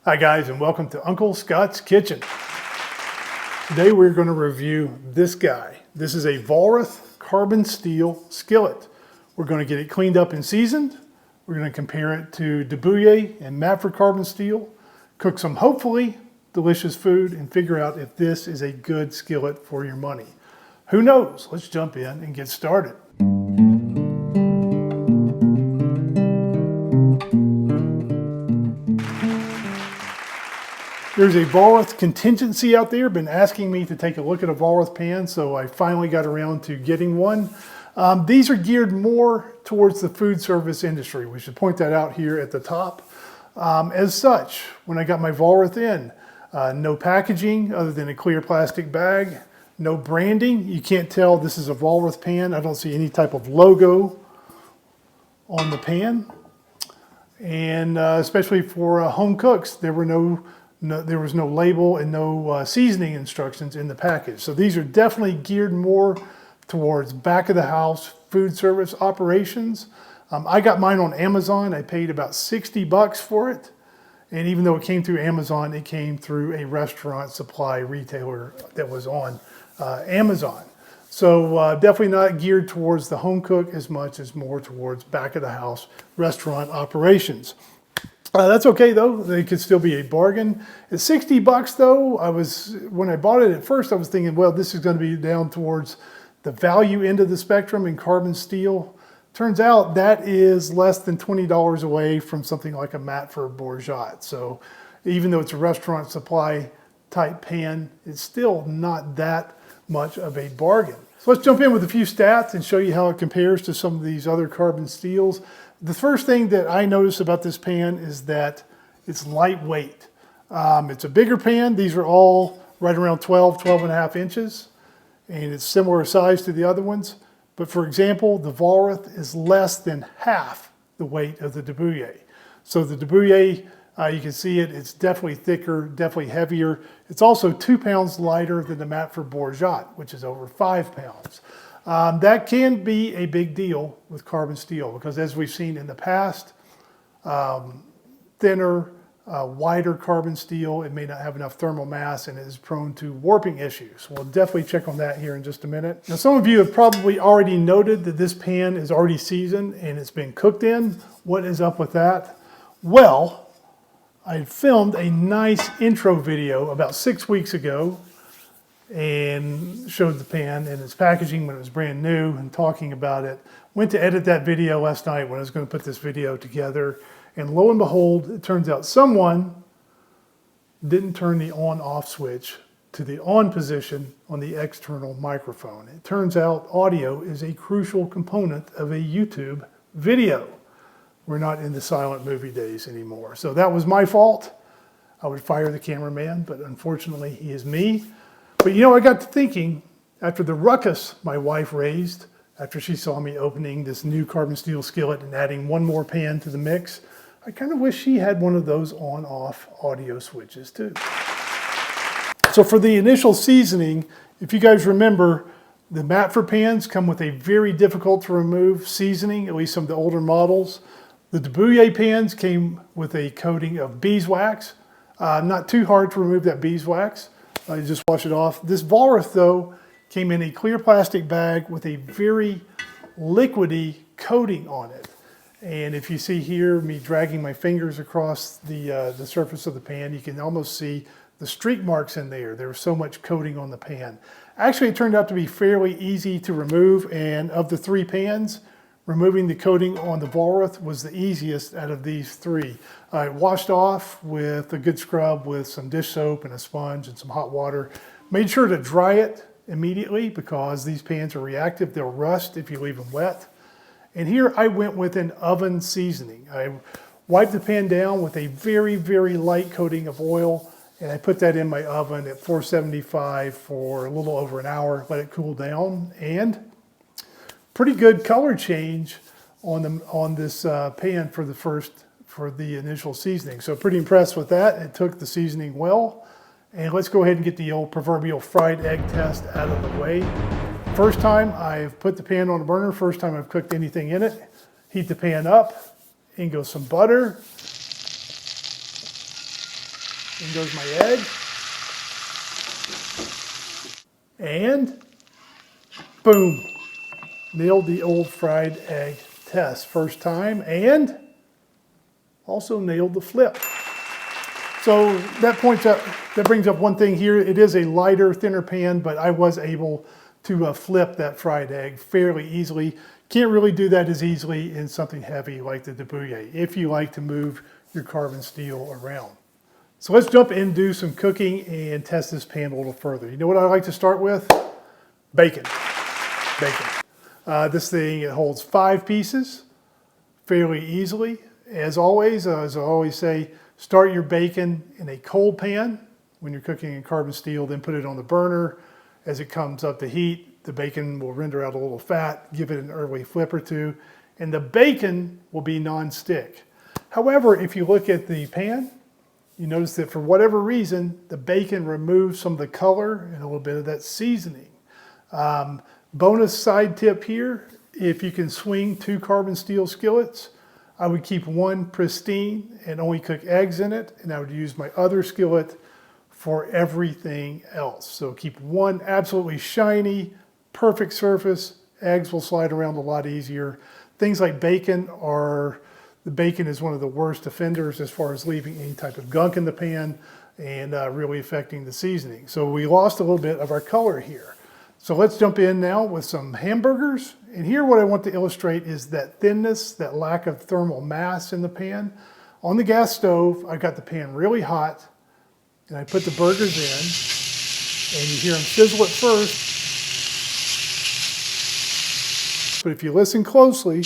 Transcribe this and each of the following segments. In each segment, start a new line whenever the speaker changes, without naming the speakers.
Hi guys, and welcome to Uncle Scott's Kitchen. Today we're going to review this guy. This is a Vollrath carbon steel skillet. We're going to get it cleaned up and seasoned. We're going to compare it to De Buyer and Matfer carbon steel, cook some hopefully delicious food, and figure out if this is a good skillet for your money. Who knows? Let's jump in and get started. There's a Vollrath contingency out there, been asking me to take a look at a Vollrath pan, so I finally got around to getting one. These are geared more towards the food service industry. We should point that out here at the top. As such, when I got my Vollrath in, no packaging other than a clear plastic bag, no branding. You can't tell this is a Vollrath pan. I don't see any type of logo on the pan. And especially for home cooks, there was no label and no seasoning instructions in the package. So these are definitely geared more towards back of the house food service operations. I got mine on Amazon. I paid about 60 bucks for it. And even though it came through Amazon, it came through a restaurant supply retailer that was on Amazon. So definitely not geared towards the home cook as much as more towards back of the house restaurant operations. That's okay though, they could still be a bargain. At 60 bucks though, when I bought it at first, I was thinking, well, this is going to be down towards the value end of the spectrum in carbon steel. Turns out that is less than $20 away from something like a Matfer Bourgeois. So even though it's a restaurant supply type pan, it's still not that much of a bargain. So let's jump in with a few stats and show you how it compares to some of these other carbon steels. The first thing that I notice about this pan is that it's lightweight. It's a bigger pan. These are all right around 12 and a half inches, and it's similar size to the other ones. But for example, the Vollrath is less than half the weight of the De Buyer. So the De Buyer, you can see it's definitely thicker, definitely heavier. It's also 2 pounds lighter than the Matfer Bourgeois, which is over 5 pounds. That can be a big deal with carbon steel because as we've seen in the past, thinner, wider carbon steel, it may not have enough thermal mass and is prone to warping issues. We'll definitely check on that here in just a minute. Now, some of you have probably already noted that this pan is already seasoned and it's been cooked in. What is up with that? Well, I filmed a nice intro video about 6 weeks ago and showed the pan and its packaging when it was brand new and talking about it. Went to edit that video last night when I was going to put this video together, and lo and behold, it turns out someone didn't turn the on-off switch to the on position on the external microphone. It turns out audio is a crucial component of a YouTube video. We're not in the silent movie days anymore. So that was my fault. I would fire the cameraman, but unfortunately he is me. But you know, I got to thinking, after the ruckus my wife raised, after she saw me opening this new carbon steel skillet and adding one more pan to the mix, I kind of wish she had one of those on-off audio switches too. So for the initial seasoning, if you guys remember, the Matfer pans come with a very difficult to remove seasoning, at least some of the older models. The De Buyer pans came with a coating of beeswax. Not too hard to remove that beeswax. You just wash it off. This Vollrath though came in a clear plastic bag with a very liquidy coating on it. And if you see here me dragging my fingers across the surface of the pan, you can almost see the streak marks in there. There was so much coating on the pan. Actually, it turned out to be fairly easy to remove, and of the 3 pans, removing the coating on the Vollrath was the easiest out of these 3. I washed off with a good scrub with some dish soap and a sponge and some hot water. Made sure to dry it immediately because these pans are reactive. They'll rust if you leave them wet. And here I went with an oven seasoning. I wiped the pan down with a very, very light coating of oil, and I put that in my oven at 475 for a little over an hour, let it cool down, and pretty good color change on this pan for the initial seasoning. So pretty impressed with that. It took the seasoning well. And let's go ahead and get the old proverbial fried egg test out of the way. First time I've put the pan on the burner, first time I've cooked anything in it. Heat the pan up, in goes some butter. In goes my egg. And boom, nailed the old fried egg test first time, and also nailed the flip. So that brings up one thing here. It is a lighter, thinner pan, but I was able to flip that fried egg fairly easily. Can't really do that as easily in something heavy like the De Buyer if you like to move your carbon steel around. So let's jump in and do some cooking and test this pan a little further. You know what I like to start with? Bacon. This thing, it holds 5 pieces fairly easily. As I always say, start your bacon in a cold pan when you're cooking in carbon steel, then put it on the burner. As it comes up to heat, the bacon will render out a little fat, give it an early flip or two, and the bacon will be non-stick. However, if you look at the pan, you notice that for whatever reason, the bacon removes some of the color and a little bit of that seasoning. Bonus side tip here, if you can swing 2 carbon steel skillets, I would keep one pristine and only cook eggs in it, and I would use my other skillet for everything else. So keep one absolutely shiny, perfect surface. Eggs will slide around a lot easier. Things like bacon the bacon is one of the worst offenders as far as leaving any type of gunk in the pan and really affecting the seasoning. So we lost a little bit of our color here. So let's jump in now with some hamburgers. And here what I want to illustrate is that thinness, that lack of thermal mass in the pan. On the gas stove, I got the pan really hot, and I put the burgers in, and you hear them sizzle at first. But if you listen closely,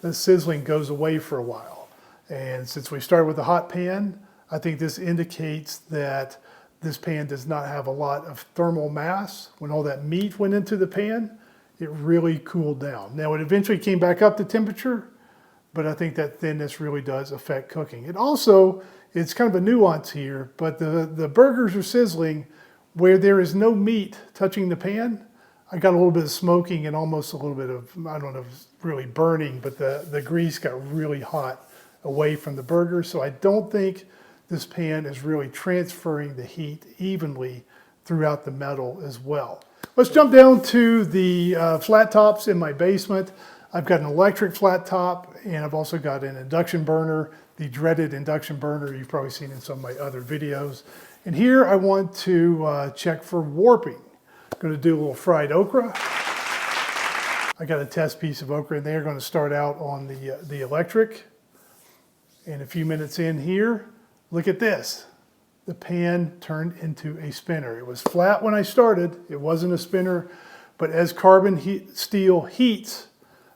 the sizzling goes away for a while. And since we started with a hot pan, I think this indicates that this pan does not have a lot of thermal mass. When all that meat went into the pan, it really cooled down. Now it eventually came back up to temperature, but I think that thinness really does affect cooking. It also, it's kind of a nuance here, but the burgers are sizzling where there is no meat touching the pan. I got a little bit of smoking and almost a little bit of, I don't know if it's really burning, but the grease got really hot away from the burger. So I don't think this pan is really transferring the heat evenly throughout the metal as well. Let's jump down to the flat tops in my basement. I've got an electric flat top, and I've also got an induction burner, the dreaded induction burner you've probably seen in some of my other videos. And here I want to check for warping. I'm going to do a little fried okra. I got a test piece of okra in there. Going to start out on the electric. And a few minutes in here, look at this. The pan turned into a spinner. It was flat when I started. It wasn't a spinner, but as carbon steel heats,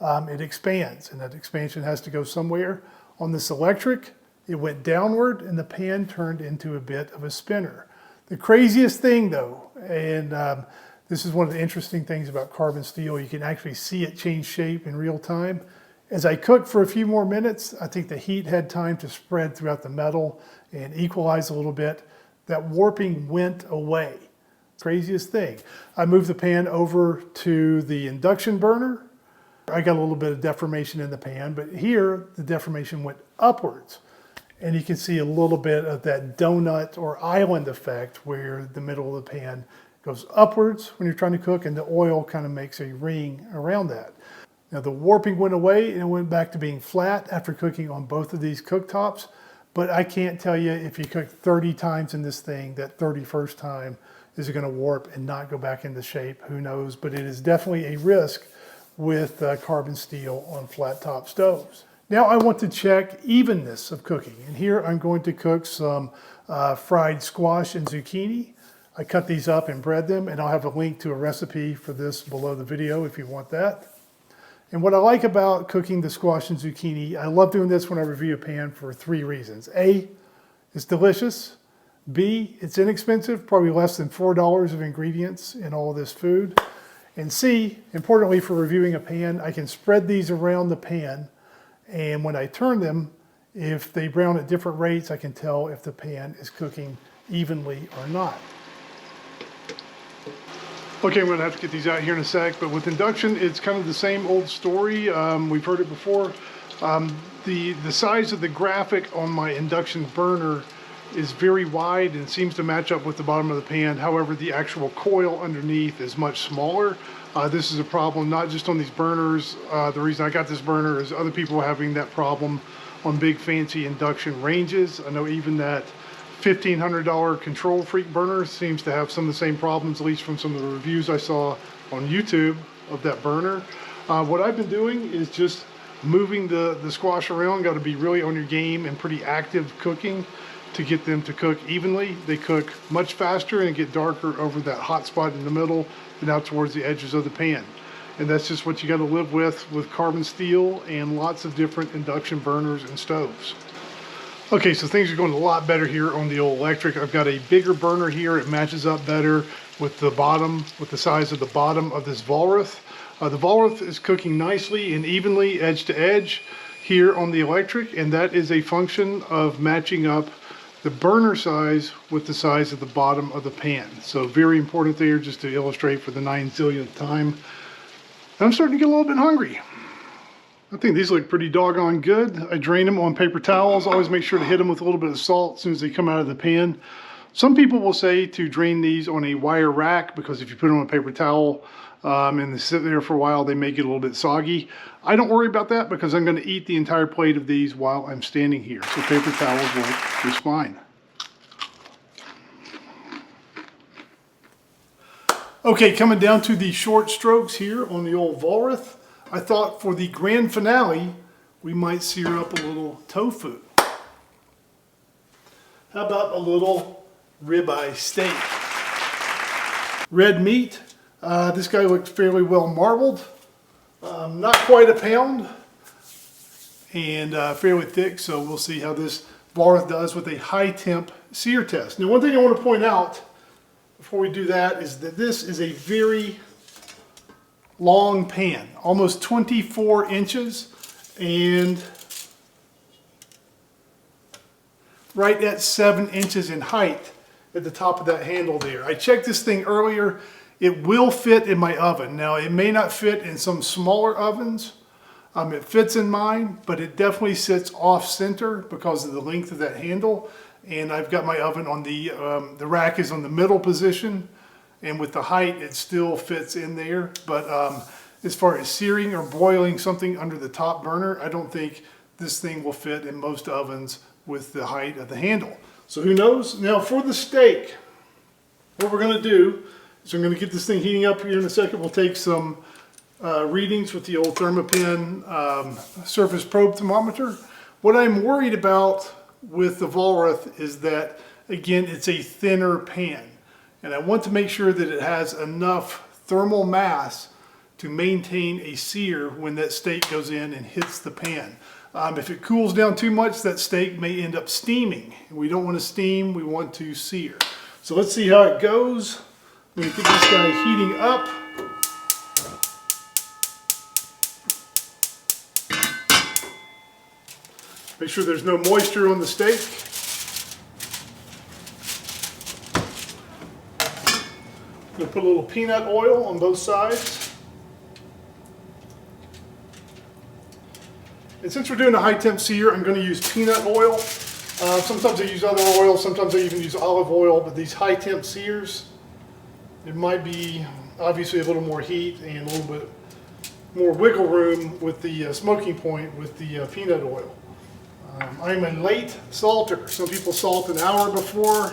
it expands, and that expansion has to go somewhere. On this electric, it went downward, and the pan turned into a bit of a spinner. The craziest thing, though, and this is one of the interesting things about carbon steel, you can actually see it change shape in real time. As I cooked for a few more minutes, I think the heat had time to spread throughout the metal and equalize a little bit. That warping went away. Craziest thing. I moved the pan over to the induction burner. I got a little bit of deformation in the pan, but here the deformation went upwards. And you can see a little bit of that donut or island effect where the middle of the pan goes upwards when you're trying to cook, and the oil kind of makes a ring around that. Now the warping went away and it went back to being flat after cooking on both of these cooktops, but I can't tell you if you cook 30 times in this thing, that 31st time is it going to warp and not go back into shape? Who knows? But it is definitely a risk with carbon steel on flat top stoves. Now I want to check evenness of cooking, and here I'm going to cook some fried squash and zucchini. I cut these up and bread them, and I'll have a link to a recipe for this below the video if you want that. And what I like about cooking the squash and zucchini, I love doing this when I review a pan for 3 reasons. A, it's delicious. B, it's inexpensive, probably less than $4 of ingredients in all of this food. And C, importantly for reviewing a pan, I can spread these around the pan, and when I turn them, if they brown at different rates, I can tell if the pan is cooking evenly or not. Okay, I'm going to have to get these out here in a sec, but with induction, it's kind of the same old story. We've heard it before. The size of the graphic on my induction burner is very wide and seems to match up with the bottom of the pan. However, the actual coil underneath is much smaller. This is a problem not just on these burners. The reason I got this burner is other people are having that problem on big fancy induction ranges. I know even that $1,500 Control Freak burner seems to have some of the same problems, at least from some of the reviews I saw on YouTube of that burner. What I've been doing is just moving the squash around. Got to be really on your game and pretty active cooking to get them to cook evenly. They cook much faster and get darker over that hot spot in the middle than out towards the edges of the pan. And that's just what you got to live with carbon steel and lots of different induction burners and stoves. Okay, so things are going a lot better here on the old electric. I've got a bigger burner here. It matches up better with the bottom, with the size of the bottom of this Vollrath. The Vollrath is cooking nicely and evenly edge to edge here on the electric, and that is a function of matching up the burner size with the size of the bottom of the pan. So very important there, just to illustrate for the 9 zillionth time. I'm starting to get a little bit hungry. I think these look pretty doggone good. I drain them on paper towels. Always make sure to hit them with a little bit of salt as soon as they come out of the pan. Some people will say to drain these on a wire rack, because if you put them on a paper towel and they sit there for a while, they may get a little bit soggy. I don't worry about that because I'm going to eat the entire plate of these while I'm standing here. So paper towels work just fine. Okay, coming down to the short strokes here on the old Vollrath. I thought for the grand finale, we might sear up a little tofu. How about a little ribeye steak? Red meat. This guy looked fairly well marbled. Not quite a pound. And fairly thick, so we'll see how this Vollrath does with a high-temp sear test. Now, one thing I want to point out before we do that is that this is a very long pan, almost 24 inches, and right at 7 inches in height at the top of that handle there. I checked this thing earlier. It will fit in my oven. Now, it may not fit in some smaller ovens. It fits in mine, but it definitely sits off center because of the length of that handle. And I've got my oven on the rack is on the middle position. And with the height, it still fits in there. But as far as searing or broiling something under the top burner, I don't think this thing will fit in most ovens with the height of the handle. So who knows? Now for the steak, what we're going to do is I'm going to get this thing heating up here in a second. We'll take some readings with the old Thermapen surface probe thermometer. What I'm worried about with the Vollrath is that, again, it's a thinner pan. And I want to make sure that it has enough thermal mass to maintain a sear when that steak goes in and hits the pan. If it cools down too much, that steak may end up steaming. We don't want to steam, we want to sear. So let's see how it goes. I'm going to get this guy heating up. Make sure there's no moisture on the steak. I'm going to put a little peanut oil on both sides. And since we're doing a high-temp sear, I'm going to use peanut oil. Sometimes I use other oil, sometimes I even use olive oil, but these high-temp sears, it might be obviously a little more heat and a little bit more wiggle room with the smoking point with the peanut oil. I'm a late salter. Some people salt an hour before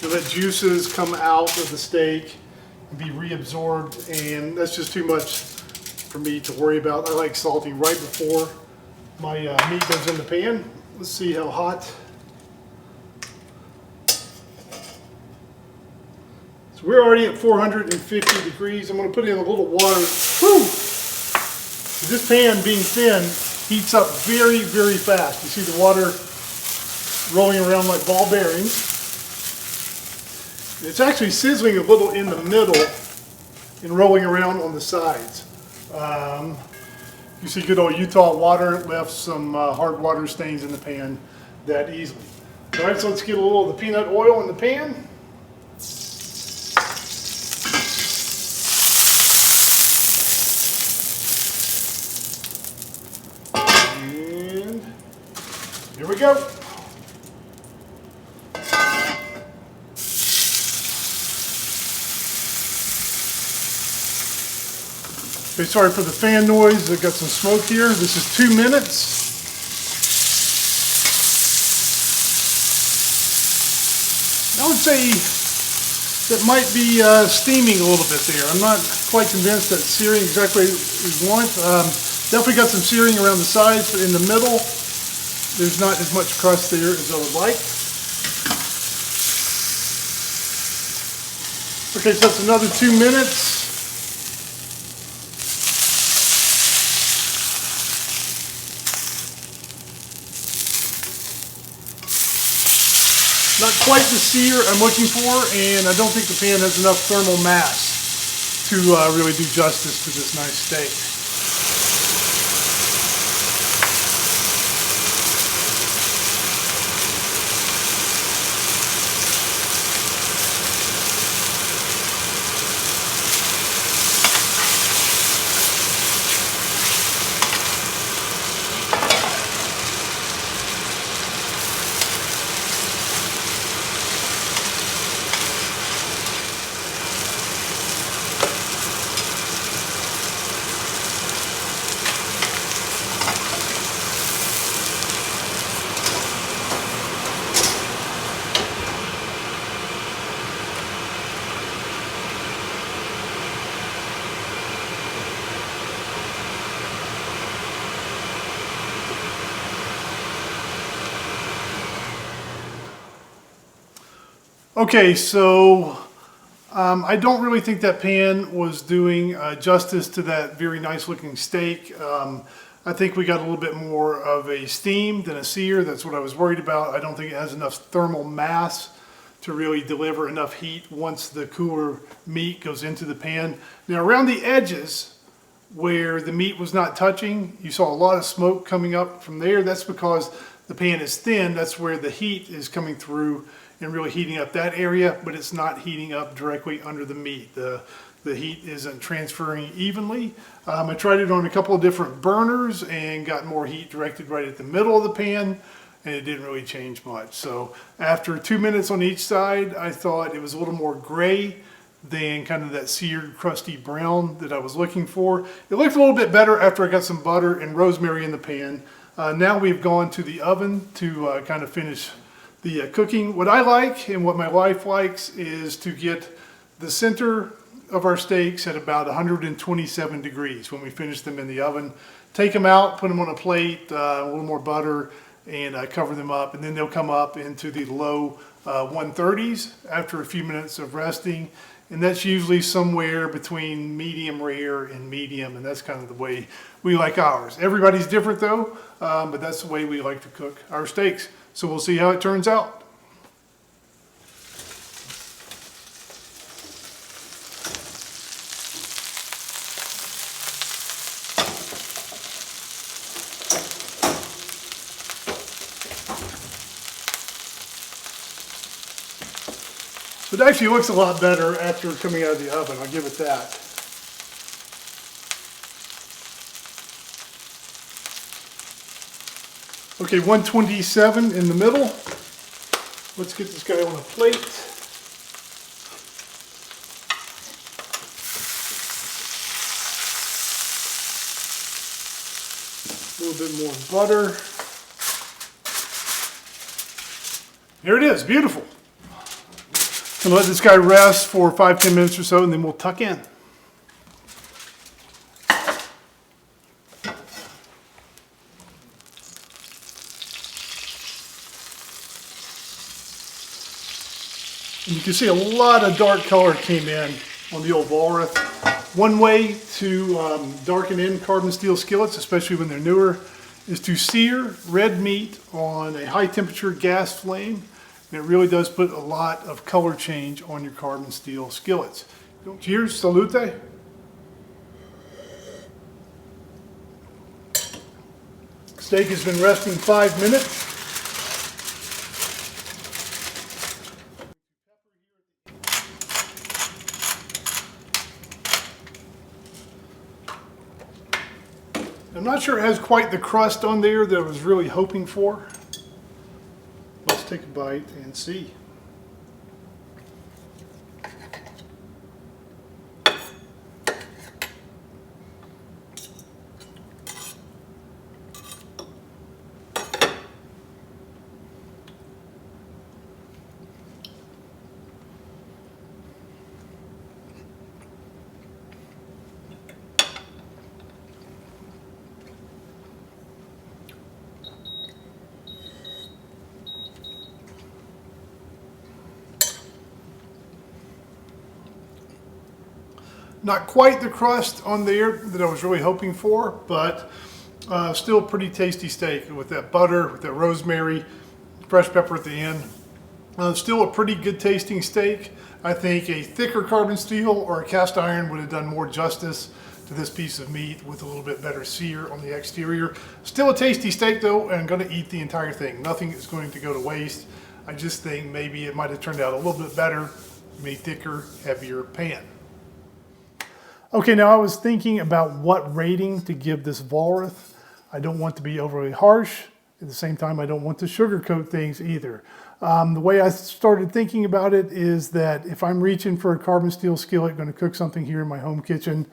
to let juices come out of the steak and be reabsorbed, and that's just too much for me to worry about. I like salting right before my meat goes in the pan. Let's see how hot. So we're already at 450 degrees. I'm going to put in a little water. Whew! This pan, being thin, heats up very, very fast. You see the water rolling around like ball bearings. It's actually sizzling a little in the middle and rolling around on the sides. You see good old Utah water left some hard water stains in the pan that easily. All right, so let's get a little of the peanut oil in the pan. go. Okay, sorry for the fan noise. I've got some smoke here. This is 2 minutes. I would say that might be steaming a little bit there. I'm not quite convinced that searing exactly is want. Definitely got some searing around the sides, but in the middle, there's not as much crust there as I would like. Okay, so that's another 2 minutes. Not quite the sear I'm looking for, and I don't think the pan has enough thermal mass to really do justice to this nice steak. Okay, so I don't really think that pan was doing justice to that very nice looking steak. I think we got a little bit more of a steam than a sear. That's what I was worried about. I don't think it has enough thermal mass to really deliver enough heat once the cooler meat goes into the pan. Now around the edges where the meat was not touching, you saw a lot of smoke coming up from there. That's because the pan is thin. That's where the heat is coming through and really heating up that area, but it's not heating up directly under the meat. The heat isn't transferring evenly. I tried it on a couple of different burners and got more heat directed right at the middle of the pan, and it didn't really change much. So after 2 minutes on each side, I thought it was a little more gray than kind of that seared crusty brown that I was looking for. It looked a little bit better after I got some butter and rosemary in the pan. Now we've gone to the oven to kind of finish the cooking. What I like and what my wife likes is to get the center of our steaks at about 127 degrees when we finish them in the oven. Take them out, put them on a plate, a little more butter, and cover them up, and then they'll come up into the low 130s after a few minutes of resting, and that's usually somewhere between medium rare and medium, and that's kind of the way we like ours. Everybody's different though, but that's the way we like to cook our steaks. So we'll see how it turns out. So it actually looks a lot better after coming out of the oven, I'll give it that. Okay, 127 in the middle. Let's get this guy on a plate. A little bit more butter. There it is, beautiful. I'm gonna let this guy rest for 5-10 minutes or so, and then we'll tuck in. And you can see a lot of dark color came in on the old Vollrath. One way to darken in carbon steel skillets, especially when they're newer, is to sear red meat on a high temperature gas flame. And it really does put a lot of color change on your carbon steel skillets. Cheers, salute. Steak has been resting 5 minutes. I'm not sure it has quite the crust on there that I was really hoping for. Let's take a bite and see. Not quite the crust on there that I was really hoping for, but still a pretty tasty steak with that butter, with that rosemary, fresh pepper at the end. Still a pretty good tasting steak. I think a thicker carbon steel or a cast iron would have done more justice to this piece of meat with a little bit better sear on the exterior. Still a tasty steak though, and I'm going to eat the entire thing. Nothing is going to go to waste. I just think maybe it might have turned out a little bit better, maybe thicker, heavier pan. Okay, now I was thinking about what rating to give this Vollrath. I don't want to be overly harsh. At the same time, I don't want to sugarcoat things either. The way I started thinking about it is that if I'm reaching for a carbon steel skillet, going to cook something here in my home kitchen,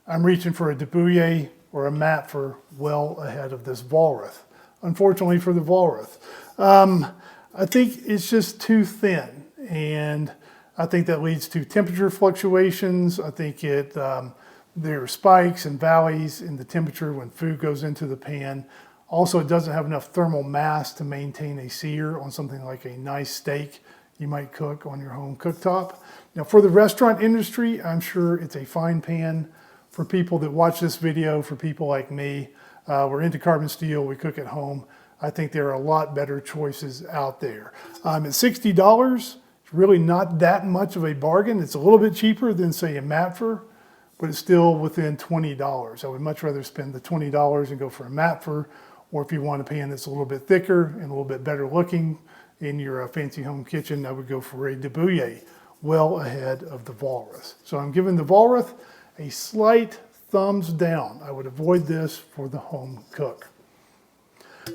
I'm reaching for a De Buyer or a Matfer well ahead of this Vollrath. Unfortunately for the Vollrath. I think it's just too thin, and I think that leads to temperature fluctuations. I think there are spikes and valleys in the temperature when food goes into the pan. Also, it doesn't have enough thermal mass to maintain a sear on something like a nice steak you might cook on your home cooktop. Now, for the restaurant industry, I'm sure it's a fine pan. For people that watch this video, for people like me, we're into carbon steel, we cook at home. I think there are a lot better choices out there. At $60, it's really not that much of a bargain. It's a little bit cheaper than, say, a Matfer, but it's still within $20. I would much rather spend the $20 and go for a Matfer, or if you want a pan that's a little bit thicker and a little bit better looking in your fancy home kitchen, I would go for a De Buyer, well ahead of the Vollrath. So I'm giving the Vollrath a slight thumbs down. I would avoid this for the home cook.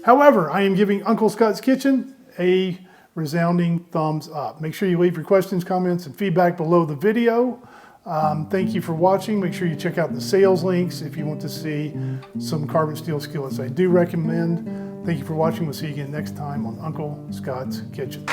However, I am giving Uncle Scott's Kitchen a resounding thumbs up. Make sure you leave your questions, comments, and feedback below the video. Thank you for watching. Make sure you check out the sales links if you want to see some carbon steel skillets I do recommend. Thank you for watching. We'll see you again next time on Uncle Scott's Kitchen.